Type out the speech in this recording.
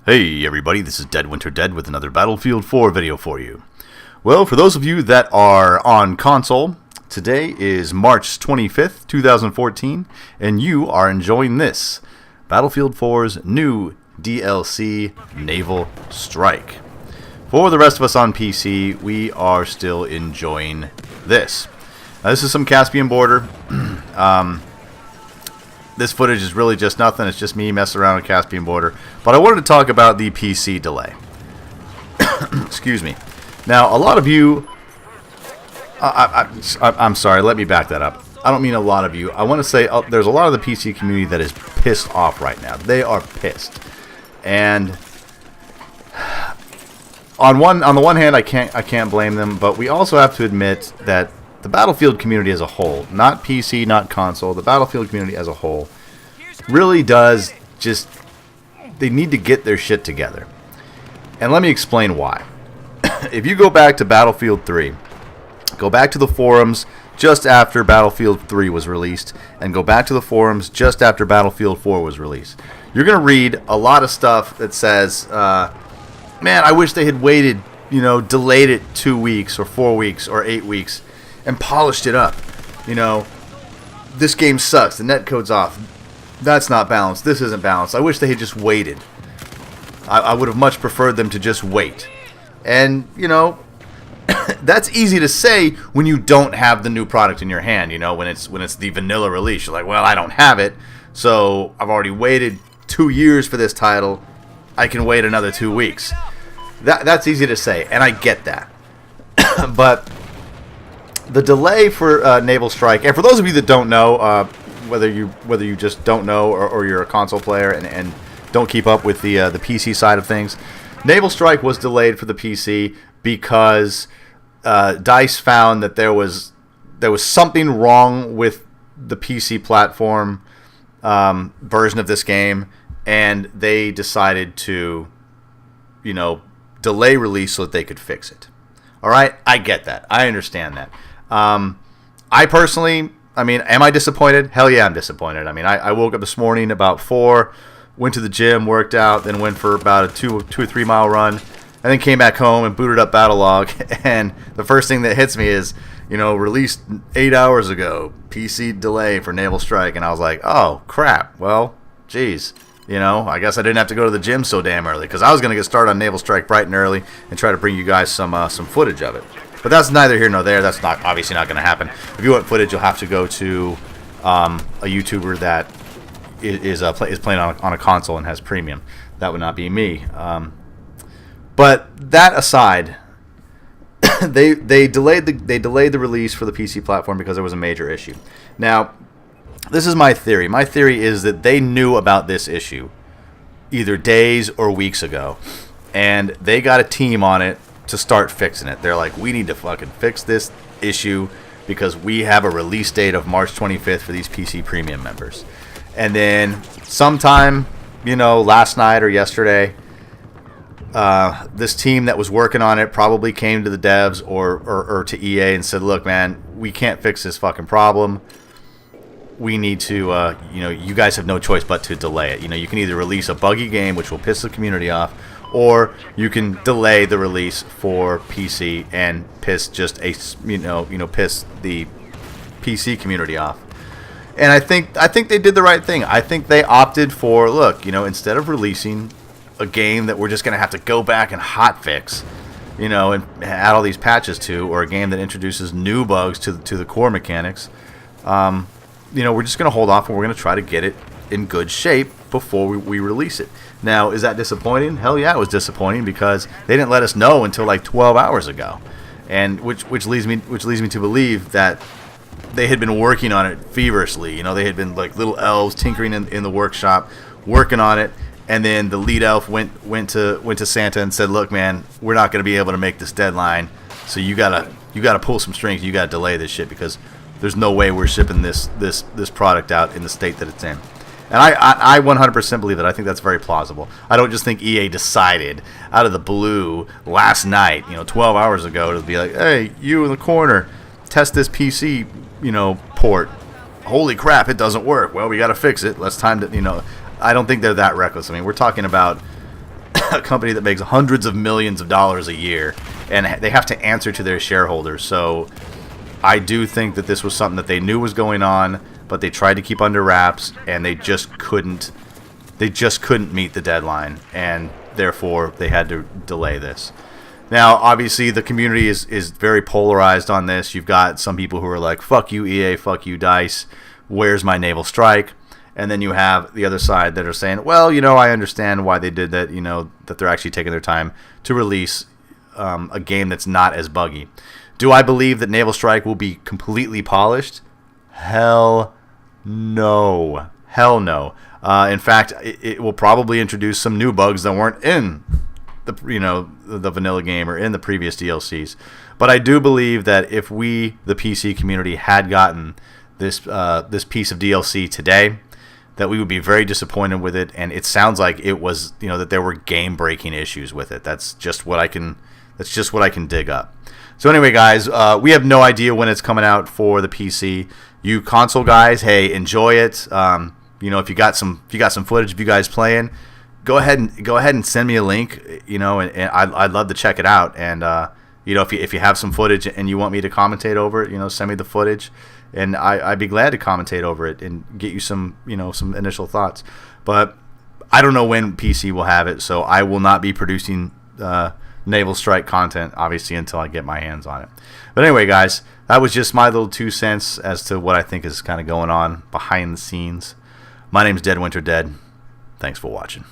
Hey everybody, this is Dead Winter Dead with another Battlefield 4 video for you. Well, for those of you that are on console, today is March 25th, 2014, and you are enjoying this, Battlefield 4's new DLC, Naval Strike. For the rest of us on PC, we are still enjoying this. Now, this is some Caspian border. This footage is really just nothing. It's just me messing around with Caspian border. But I wanted to talk about the PC delay. Excuse me. Now, a lot of you... I'm sorry. Let me back that up. I don't mean a lot of you. I want to say there's a lot of the PC community that is pissed off right now. They are pissed. And on the one hand, I can't blame them. But we also have to admit that the Battlefield community as a whole, not PC, not console, the Battlefield community as a whole, really does just, they need to get their shit together. And let me explain why. If you go back to Battlefield 3, go back to the forums just after Battlefield 3 was released, and go back to the forums just after Battlefield 4 was released, you're going to read a lot of stuff that says, man, I wish they had waited, delayed it 2 weeks or 4 weeks or 8 weeks, and polished it up. This game sucks. The netcode's off. That's not balanced. This isn't balanced. I wish they had just waited. I would have much preferred them to just wait. And, that's easy to say when you don't have the new product in your hand. When it's the vanilla release. You're like, well, I don't have it, so I've already waited 2 years for this title. I can wait another 2 weeks. That's easy to say, and I get that. But the delay for Naval Strike, and for those of you that don't know, whether you just don't know or you're a console player and don't keep up with the PC side of things, Naval Strike was delayed for the PC because DICE found that there was something wrong with the PC platform version of this game, and they decided to, delay release so that they could fix it. All right, I get that. I understand that. I personally, am I disappointed? Hell yeah, I'm disappointed. I woke up this morning about 4, went to the gym, worked out, then went for about a 2 or 3 mile run, and then came back home and booted up Battlelog. And the first thing that hits me is, released 8 hours ago, PC delay for Naval Strike. And I was like, oh, crap. Well, geez. I guess I didn't have to go to the gym so damn early, because I was going to get started on Naval Strike bright and early and try to bring you guys some footage of it. But that's neither here nor there. That's obviously not going to happen. If you want footage, you'll have to go to a YouTuber that is playing on a console and has premium. That would not be me. But that aside, they delayed the release for the PC platform because there was a major issue. Now, this is my theory. My theory is that they knew about this issue either days or weeks ago, and they got a team on it to start fixing it. They're like, we need to fucking fix this issue because we have a release date of March 25th for these PC Premium members. And then sometime, last night or yesterday, this team that was working on it probably came to the devs or to EA and said, look, man, we can't fix this fucking problem. We need to, you guys have no choice but to delay it. You can either release a buggy game, which will piss the community off, or you can delay the release for PC and piss piss the PC community off. And I think they did the right thing. I think they opted for, look, instead of releasing a game that we're just going to have to go back and hotfix, and add all these patches to, or a game that introduces new bugs to the core mechanics, we're just going to hold off and we're going to try to get it in good shape before we release it. Now, is that disappointing? Hell yeah, it was disappointing because they didn't let us know until like 12 hours ago, and which leads me to believe that they had been working on it feverishly. They had been like little elves tinkering in the workshop, working on it, and then the lead elf went to Santa and said, "Look, man, we're not going to be able to make this deadline, so you gotta pull some strings. You gotta delay this shit because there's no way we're shipping this product out in the state that it's in." And I 100% believe that. I think that's very plausible. I don't just think EA decided out of the blue last night, 12 hours ago, to be like, hey, you in the corner, test this PC, port. Holy crap, it doesn't work. Well, we got to fix it. Let's time to, I don't think they're that reckless. We're talking about a company that makes hundreds of millions of dollars a year, and they have to answer to their shareholders. So I do think that this was something that they knew was going on, but they tried to keep under wraps, and they just couldn't meet the deadline, and therefore they had to delay this. Now, obviously, the community is very polarized on this. You've got some people who are like, fuck you, EA, fuck you, DICE, where's my Naval Strike? And then you have the other side that are saying, well, I understand why they did that, that they're actually taking their time to release a game that's not as buggy. Do I believe that Naval Strike will be completely polished? Hell no. Hell no. In fact, it will probably introduce some new bugs that weren't in the vanilla game or in the previous DLCs. But I do believe that if we, the PC community, had gotten this piece of DLC today, that we would be very disappointed with it. And it sounds like it was, that there were game-breaking issues with it. That's just what I can dig up. So anyway, guys, we have no idea when it's coming out for the PC. You console guys, hey, enjoy it. If you got some footage of you guys playing, go ahead and send me a link. And I'd love to check it out. And if you have some footage and you want me to commentate over it, send me the footage, and I'd be glad to commentate over it and get you some initial thoughts. But I don't know when PC will have it, so I will not be producing Naval Strike content, obviously, until I get my hands on it. But anyway, guys, that was just my little 2 cents as to what I think is kind of going on behind the scenes. My name's Dead Winter Dead. Thanks for watching.